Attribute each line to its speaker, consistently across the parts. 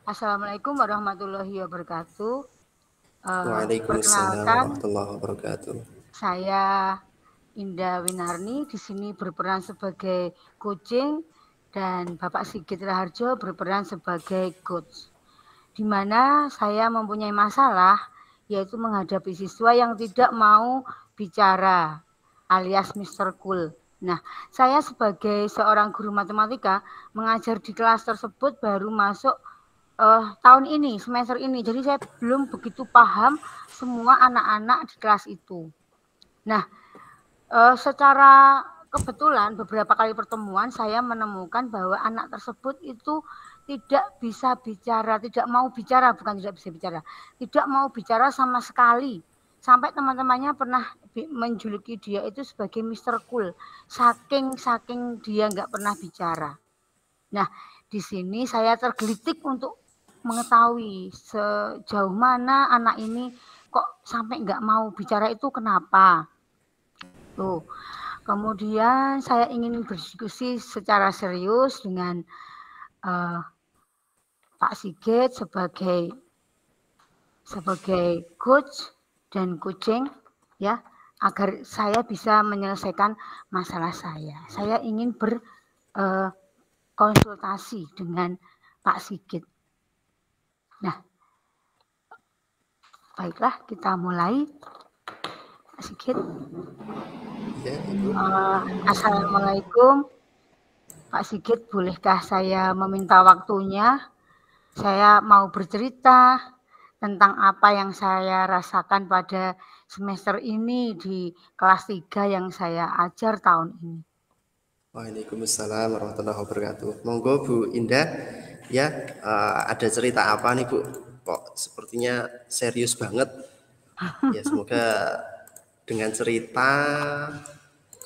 Speaker 1: Assalamualaikum warahmatullahi wabarakatuh.
Speaker 2: Waalaikumsalam
Speaker 1: Perkenalkan,
Speaker 2: warahmatullahi wabarakatuh.
Speaker 1: saya Indah Winarni di sini berperan sebagai coaching dan Bapak Sigit Raharjo berperan sebagai coach. Di mana saya mempunyai masalah yaitu menghadapi siswa yang tidak mau bicara alias Mr. Cool. Nah, saya sebagai seorang guru matematika mengajar di kelas tersebut baru masuk tahun ini, semester ini. Jadi saya belum begitu paham semua anak-anak di kelas itu. Nah, secara kebetulan beberapa kali pertemuan saya menemukan bahwa anak tersebut itu tidak bisa bicara, tidak mau bicara, bukan tidak bisa bicara, tidak mau bicara sama sekali. Sampai teman-temannya pernah menjuluki dia itu sebagai Mr. Cool, saking dia nggak pernah bicara. Nah, di sini saya tergelitik untuk mengetahui sejauh mana anak ini kok sampai nggak mau bicara itu kenapa. Tuh. Kemudian saya ingin berdiskusi secara serius dengan uh, Pak Sigit sebagai coach dan coaching ya agar saya bisa menyelesaikan masalah saya. Saya ingin berkonsultasi dengan Pak Sigit. Nah, baiklah kita mulai. Pak Sigit.
Speaker 2: Ya, Ibu.
Speaker 1: Assalamualaikum. Pak Sigit, bolehkah saya meminta waktunya? Saya mau bercerita tentang apa yang saya rasakan pada semester ini di kelas 3 yang saya ajar tahun ini.
Speaker 2: Waalaikumsalam warahmatullahi wabarakatuh. Monggo Bu Indah, ya ada cerita apa nih Bu? Kok sepertinya serius banget. Ya semoga dengan cerita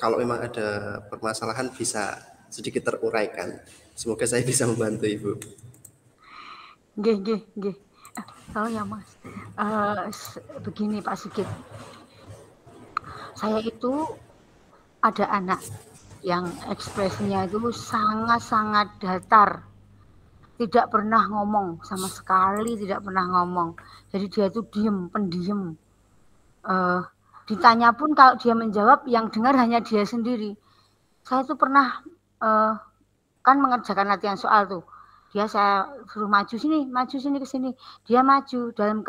Speaker 2: kalau memang ada permasalahan bisa sedikit teruraikan. Semoga saya bisa membantu Ibu.
Speaker 1: Nggih. Oh ya Mas, begini Pak Sigit, saya itu ada anak yang ekspresinya itu sangat-sangat datar, tidak pernah ngomong, sama sekali tidak pernah ngomong. Jadi dia itu diem, pendiam. Uh, Ditanya pun kalau dia menjawab, yang dengar hanya dia sendiri. Saya itu pernah kan mengerjakan latihan soal tuh. Saya suruh maju sini ke sini. Dia maju dalam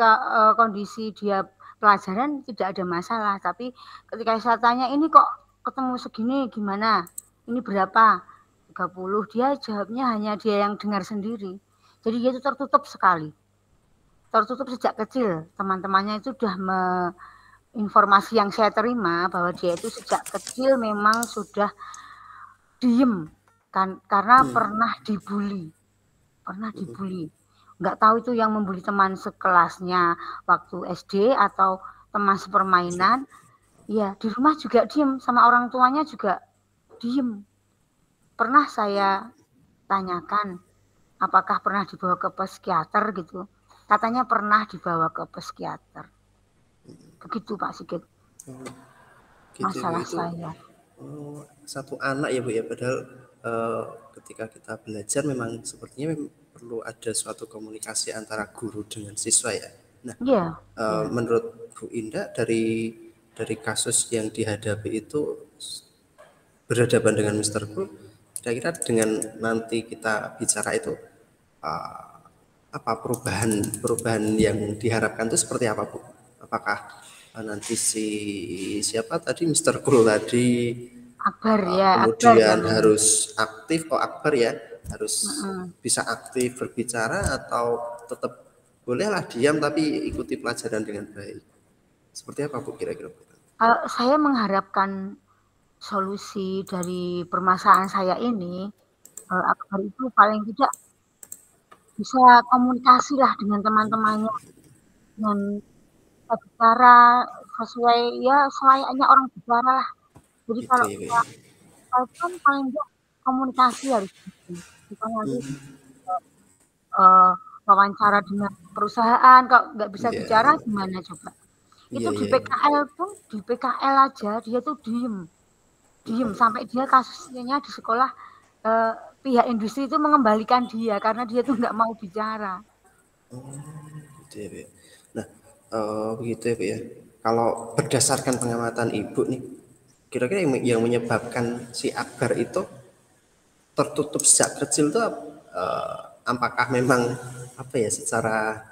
Speaker 1: kondisi dia pelajaran tidak ada masalah, tapi ketika saya tanya ini kok ketemu segini gimana? Ini berapa? 30. Dia jawabnya hanya dia yang dengar sendiri. Jadi dia itu tertutup sekali. Tertutup sejak kecil. Teman-temannya itu sudah informasi yang saya terima bahwa dia itu sejak kecil memang sudah diem kan karena pernah dibully, nggak tahu itu yang membuli teman sekelasnya waktu SD atau teman sepermainan. Ya di rumah juga diem, sama orang tuanya juga diem. Pernah saya tanyakan apakah pernah dibawa ke psikiater gitu, katanya pernah dibawa ke psikiater. Begitu Pak Sigit
Speaker 2: Gitu Bu
Speaker 1: masalah
Speaker 2: itu.
Speaker 1: saya.
Speaker 2: Satu anak ya Bu ya, padahal ketika kita belajar memang sepertinya perlu ada suatu komunikasi antara guru dengan siswa ya. Nah,
Speaker 1: Iya, iya.
Speaker 2: menurut Bu Indah dari kasus yang dihadapi itu berhadapan dengan Mr. Cool, kira-kira dengan nanti kita bicara itu uh, apa perubahan yang diharapkan itu seperti apa Bu? Apakah nanti siapa tadi Mr. Cool tadi
Speaker 1: Akbar
Speaker 2: kemudian
Speaker 1: namanya.
Speaker 2: harus aktif, Akbar ya, harus
Speaker 1: Mm-mm.
Speaker 2: bisa aktif berbicara atau tetap bolehlah diam tapi ikuti pelajaran dengan baik. Seperti apa Bu kira-kira?
Speaker 1: Saya mengharapkan solusi dari permasalahan saya ini, Akbar itu paling tidak bisa komunikasi lah dengan teman-temannya, dengan bicara sesuai ya selayaknya orang bicara lah. Jadi
Speaker 2: Gitu
Speaker 1: kalau
Speaker 2: ya Bu.
Speaker 1: kita kan paling tidak komunikasi harus gitu. Kita nanti uh, wawancara dengan perusahaan, kalau nggak bisa
Speaker 2: Iya,
Speaker 1: bicara gimana coba? Itu
Speaker 2: iya,
Speaker 1: di
Speaker 2: iya.
Speaker 1: PKL pun, di PKL aja dia tuh diem sampai dia kasusnya di sekolah pihak industri itu mengembalikan dia karena dia tuh nggak mau bicara.
Speaker 2: Gitu ya, Bu ya. Nah, begitu ya, Bu ya. Kalau berdasarkan pengamatan Ibu nih, kira-kira yang menyebabkan si Akbar itu tertutup sejak kecil tuh apakah memang apa ya, secara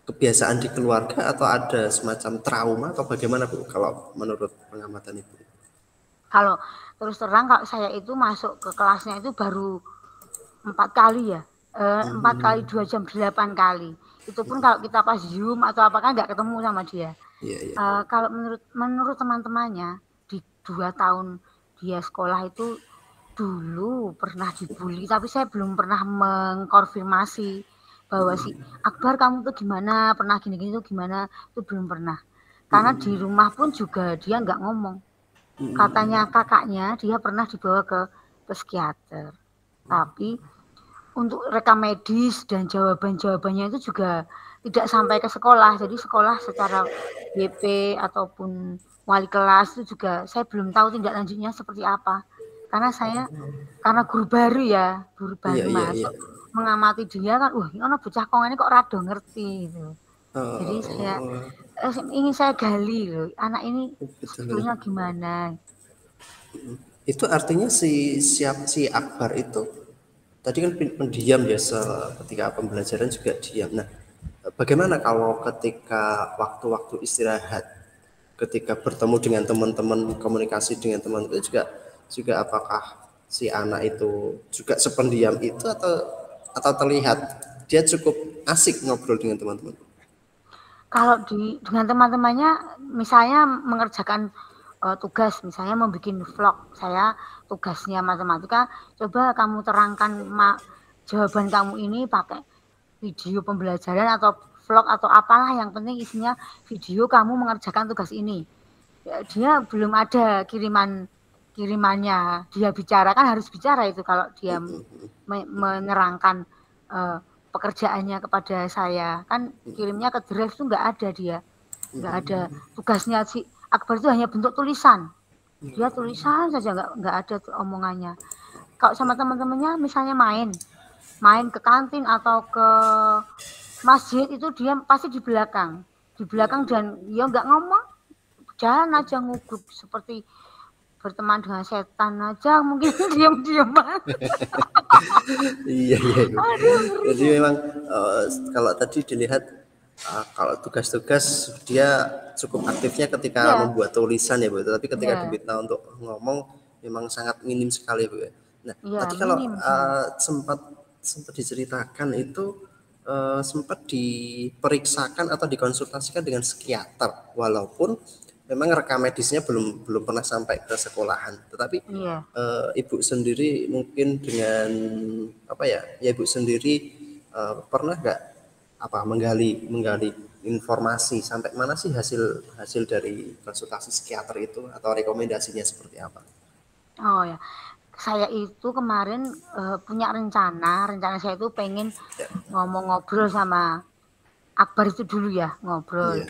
Speaker 2: kebiasaan di keluarga atau ada semacam trauma atau bagaimana, Bu, kalau menurut pengamatan Ibu?
Speaker 1: Kalau terus terang kalau saya itu masuk ke kelasnya itu baru 4 kali ya. 4 kali 2 jam 8 kali. Itu pun kalau kita pas Zoom atau apa kan nggak ketemu sama dia.
Speaker 2: Iya, iya.
Speaker 1: Kalau menurut teman-temannya di 2 tahun dia sekolah itu dulu pernah dibully, tapi saya belum pernah mengkonfirmasi bahwa si Akbar kamu tuh gimana, pernah gini-gini tuh gimana, itu belum pernah. Karena di rumah pun juga dia nggak ngomong. Katanya kakaknya dia pernah dibawa ke psikiater. Tapi untuk rekam medis dan jawaban-jawabannya itu juga tidak sampai ke sekolah. Jadi sekolah secara BP ataupun wali kelas itu juga saya belum tahu tindak lanjutnya seperti apa. Karena guru baru ya, guru
Speaker 2: Iya,
Speaker 1: baru
Speaker 2: iya, iya.
Speaker 1: masuk mengamati dia kan, ini bocah kong ini kok rada ngerti gitu. Jadi
Speaker 2: Oh,
Speaker 1: ingin saya gali loh, anak ini
Speaker 2: betul.
Speaker 1: sebetulnya gimana.
Speaker 2: Itu artinya si Akbar itu tadi kan pendiam ya, ketika pembelajaran juga diam. Nah, bagaimana kalau ketika waktu-waktu istirahat, ketika bertemu dengan teman-teman, komunikasi dengan teman itu juga juga apakah si anak itu juga sependiam itu atau terlihat dia cukup asik ngobrol dengan teman-teman?
Speaker 1: Kalau dengan teman-temannya, misalnya mengerjakan tugas, misalnya membuat vlog, saya tugasnya matematika, coba kamu terangkan jawaban kamu ini pakai video pembelajaran atau vlog atau apalah, yang penting isinya video kamu mengerjakan tugas ini. Ya, dia belum ada kirimannya, dia bicara kan harus bicara itu kalau dia menerangkan pekerjaannya kepada saya kan kirimnya ke drive itu nggak ada dia nggak ada tugasnya si Akbar itu hanya bentuk tulisan dia tulisan saja nggak ada omongannya kalau sama teman-temannya misalnya main ke kantin atau ke masjid itu dia pasti di belakang dan dia nggak ngomong jalan aja ngugup seperti berteman dengan setan aja mungkin diam-diam.
Speaker 2: Iya, iya, iya.
Speaker 1: Aduh ngeri
Speaker 2: Jadi
Speaker 1: saya.
Speaker 2: memang kalau tadi dilihat kalau tugas-tugas dia cukup aktifnya ketika
Speaker 1: Iya,
Speaker 2: membuat tulisan ya, Bu. Tapi ketika
Speaker 1: iya,
Speaker 2: diminta untuk ngomong memang sangat minim sekali, Bu, ya. Nah,
Speaker 1: iya,
Speaker 2: tadi kalau
Speaker 1: minim sangat.
Speaker 2: sempat sempat diceritakan itu sempat diperiksakan atau dikonsultasikan dengan psikiater, walaupun memang rekam medisnya belum belum pernah sampai ke sekolahan. Tetapi
Speaker 1: Iya.
Speaker 2: ibu sendiri mungkin dengan apa ya, ya ibu sendiri pernah nggak apa menggali menggali informasi sampai mana sih hasil hasil dari konsultasi psikiater itu atau rekomendasinya seperti apa?
Speaker 1: Oh ya, saya itu kemarin punya rencana saya itu pengen
Speaker 2: Ya,
Speaker 1: ngobrol sama Akbar itu dulu ya, ngobrol.
Speaker 2: iya,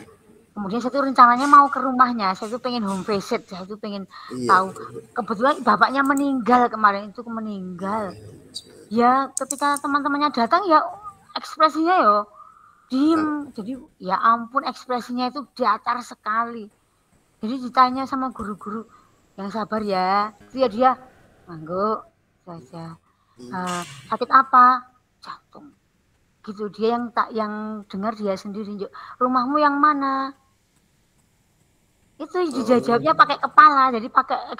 Speaker 1: Kemudian saya itu rencananya mau ke rumahnya, saya itu pengen home visit, saya itu pengen
Speaker 2: iya,
Speaker 1: tahu. Kebetulan bapaknya meninggal kemarin itu meninggal. Ya ketika teman-temannya datang ya ekspresinya ya diem. Jadi ya ampun ekspresinya itu datar sekali. Jadi ditanya sama guru-guru yang sabar ya, dia ngangguk saja. Sakit apa? Jantung. Gitu dia yang dengar dia sendiri. Rumahmu yang mana? Itu dijawabnya pakai kepala, jadi pakai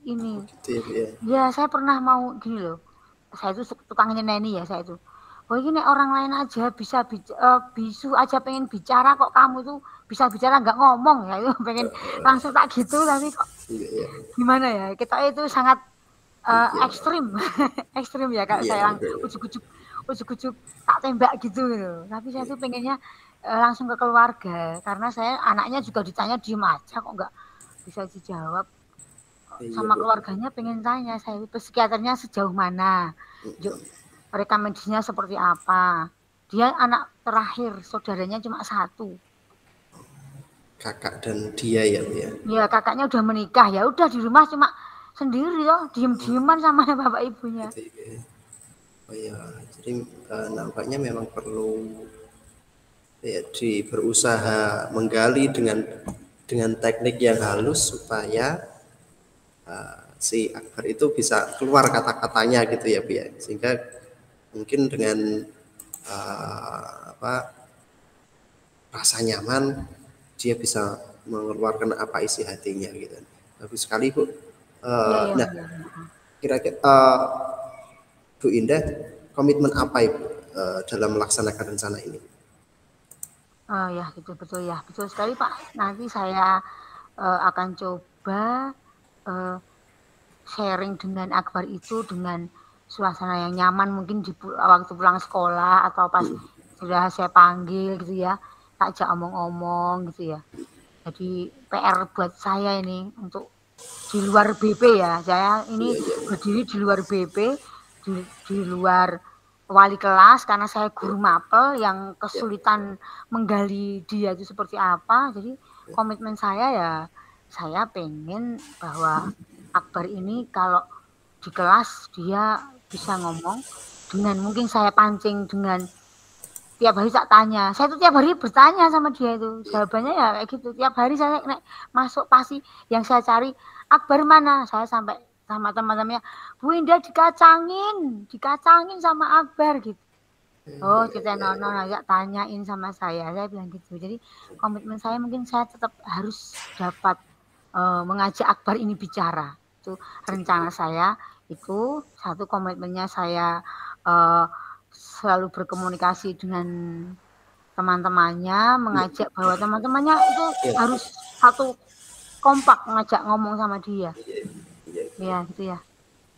Speaker 1: ini.
Speaker 2: gitu ya, Bu, ya.
Speaker 1: Ya saya pernah mau gini loh. Saya itu tukang nyeneni ya saya itu. Oh ini orang lain aja bisa bisu aja pengen bicara kok kamu tuh bisa bicara nggak ngomong ya itu pengen langsung tak gitu tapi kok
Speaker 2: Iya, iya,
Speaker 1: gimana ya kita itu sangat
Speaker 2: iya,
Speaker 1: ekstrim ekstrim ya kalau
Speaker 2: iya,
Speaker 1: saya ujuk-ujuk tak tembak gitu gitu tapi saya tuh pengennya langsung ke keluarga karena saya anaknya juga ditanya diem aja kok nggak bisa dijawab
Speaker 2: iya,
Speaker 1: sama
Speaker 2: Bu.
Speaker 1: keluarganya pengen tanya saya psikiaternya sejauh mana yuk rekomendasinya seperti apa dia anak terakhir saudaranya cuma satu.
Speaker 2: Kakak dan dia ya, Bu, ya.
Speaker 1: Ya kakaknya udah menikah ya udah di rumah cuma sendiri loh, diem-dieman sama bapak ibunya.
Speaker 2: Gitu ya. Oh ya, jadi nampaknya memang perlu ya berusaha menggali dengan teknik yang halus supaya si Akbar itu bisa keluar kata-katanya gitu ya Bu ya, sehingga mungkin dengan apa rasa nyaman dia bisa mengeluarkan apa isi hatinya gitu. Bagus sekali Bu.
Speaker 1: Iya, iya,
Speaker 2: Nah,
Speaker 1: iya.
Speaker 2: kira-kira Bu Indah, komitmen apa Ibu dalam melaksanakan rencana ini?
Speaker 1: Oh ya, gitu betul ya, betul sekali Pak. Nanti saya akan coba eh, sharing dengan Akbar itu dengan suasana yang nyaman, mungkin di waktu pulang sekolah atau pas sudah saya panggil gitu ya, tak ajak omong-omong gitu ya. Jadi PR buat saya ini untuk di luar BP ya. Saya ini
Speaker 2: Iya, iya,
Speaker 1: berdiri di luar BP, di luar wali kelas karena saya guru mapel yang
Speaker 2: iya.
Speaker 1: kesulitan menggali dia itu seperti apa. Jadi komitmen saya ya saya pengen bahwa Akbar ini kalau di kelas dia bisa ngomong dengan mungkin saya pancing dengan tiap hari tak tanya. Saya tuh tiap hari bertanya sama dia itu. Jawabannya ya kayak gitu. Tiap hari saya naik masuk pasti yang saya cari Akbar mana? Saya sampai sama teman-temannya, Bu Indah dikacangin sama Akbar gitu. Oh, kita nono aja tanyain sama saya bilang gitu. Jadi komitmen saya mungkin saya tetap harus dapat mengajak Akbar ini bicara. Itu rencana saya. Itu satu komitmennya saya uh, selalu berkomunikasi dengan teman-temannya, mengajak bahwa teman-temannya itu
Speaker 2: Iya,
Speaker 1: harus satu kompak ngajak ngomong sama dia.
Speaker 2: iya.
Speaker 1: Ya, gitu ya.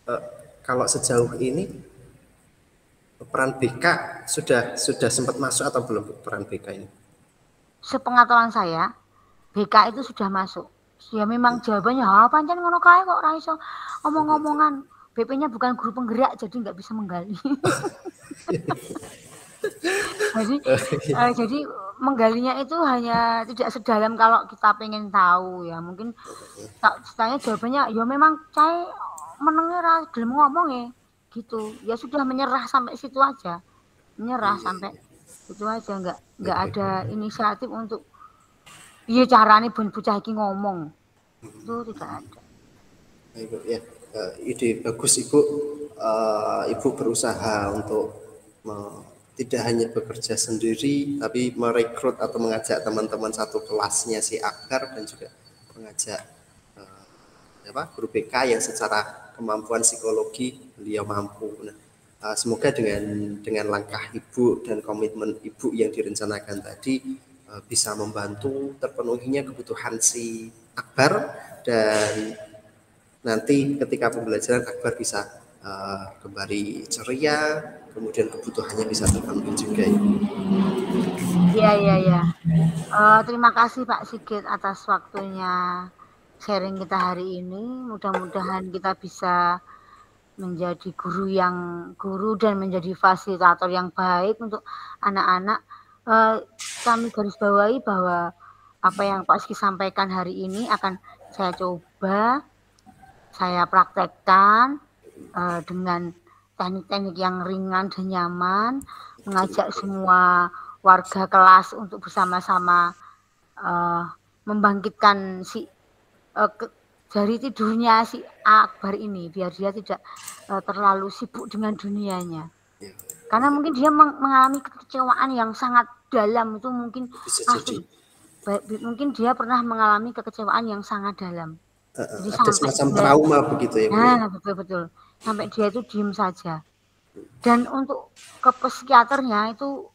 Speaker 2: Eh, kalau sejauh ini peran BK sudah sempat masuk atau belum peran BK ini?
Speaker 1: Sepengetahuan saya, BK itu sudah masuk. Ya memang jawabannya, ah pancen ngono kae kok ora iso omong-omongan. BP-nya bukan guru penggerak jadi nggak bisa menggali. Jadi jadi menggalinya itu hanya tidak sedalam kalau kita pengen tahu ya. Mungkin tak tanya jawabannya ya memang cai menenge ra gelem ngomong ya gitu. Ya sudah menyerah sampai situ aja. Menyerah
Speaker 2: Iya,
Speaker 1: sampai itu aja nggak
Speaker 2: iya.
Speaker 1: ada inisiatif untuk iya carane ben bocah iki ngomong. Itu tidak ada.
Speaker 2: Ibu ya, ide bagus Ibu. Ibu berusaha untuk tidak hanya bekerja sendiri, tapi merekrut atau mengajak teman-teman satu kelasnya si Akbar dan juga mengajak guru BK yang secara kemampuan psikologi beliau mampu. Nah, semoga dengan langkah Ibu dan komitmen Ibu yang direncanakan tadi bisa membantu terpenuhinya kebutuhan si Akbar, dan nanti ketika pembelajaran Akbar bisa kembali ceria, kemudian kebutuhannya bisa terpenuhi juga ya.
Speaker 1: Iya iya iya. Terima kasih Pak Sigit atas waktunya sharing kita hari ini. Mudah-mudahan kita bisa menjadi guru dan menjadi fasilitator yang baik untuk anak-anak. Eh, Kami garis bawahi bahwa apa yang Pak Sigit sampaikan hari ini akan saya coba, saya praktekkan dengan teknik-teknik yang ringan dan nyaman, mengajak semua warga kelas untuk bersama-sama uh, membangkitkan si dari tidurnya si Akbar ini biar dia tidak terlalu sibuk dengan dunianya. Karena mungkin dia mengalami kekecewaan yang sangat dalam itu mungkin
Speaker 2: Bisa
Speaker 1: pasti
Speaker 2: jadi
Speaker 1: mungkin dia pernah mengalami kekecewaan yang sangat dalam. Jadi
Speaker 2: ada
Speaker 1: sampai
Speaker 2: semacam
Speaker 1: dia
Speaker 2: trauma begitu ya Bu ya.
Speaker 1: nah betul-betul sampai dia itu diem saja. Dan untuk ke psikiaternya itu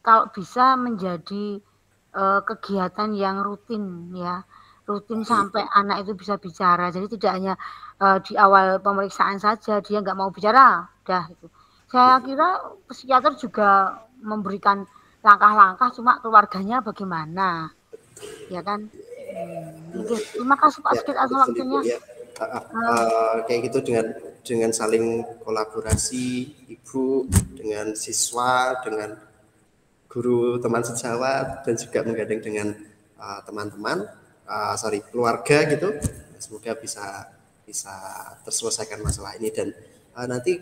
Speaker 1: kalau bisa menjadi kegiatan yang rutin ya, rutin sampai anak itu bisa bicara. Jadi tidak hanya di awal pemeriksaan saja dia nggak mau bicara, udah itu. Saya kira psikiater juga memberikan langkah-langkah, cuma keluarganya bagaimana, ya kan? Oke, terima kasih Pak
Speaker 2: Ya,
Speaker 1: Sigit atas
Speaker 2: betul Ibu
Speaker 1: waktunya.
Speaker 2: ya. Kayak gitu dengan saling kolaborasi Ibu dengan siswa, dengan guru teman sejawat, dan juga menggandeng dengan teman-teman, keluarga gitu. Semoga bisa bisa terselesaikan masalah ini. Dan nanti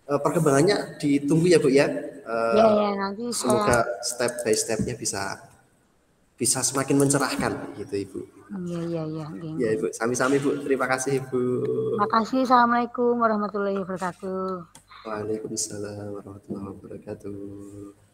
Speaker 2: perkembangannya ditunggu ya Bu ya.
Speaker 1: Ya, nanti saya.
Speaker 2: Semoga step by stepnya bisa semakin mencerahkan gitu Ibu.
Speaker 1: Iya.
Speaker 2: Ya Ibu, sami-sami Bu. Terima kasih Ibu.
Speaker 1: Terima kasih. Assalamualaikum warahmatullahi wabarakatuh.
Speaker 2: Waalaikumsalam warahmatullahi wabarakatuh.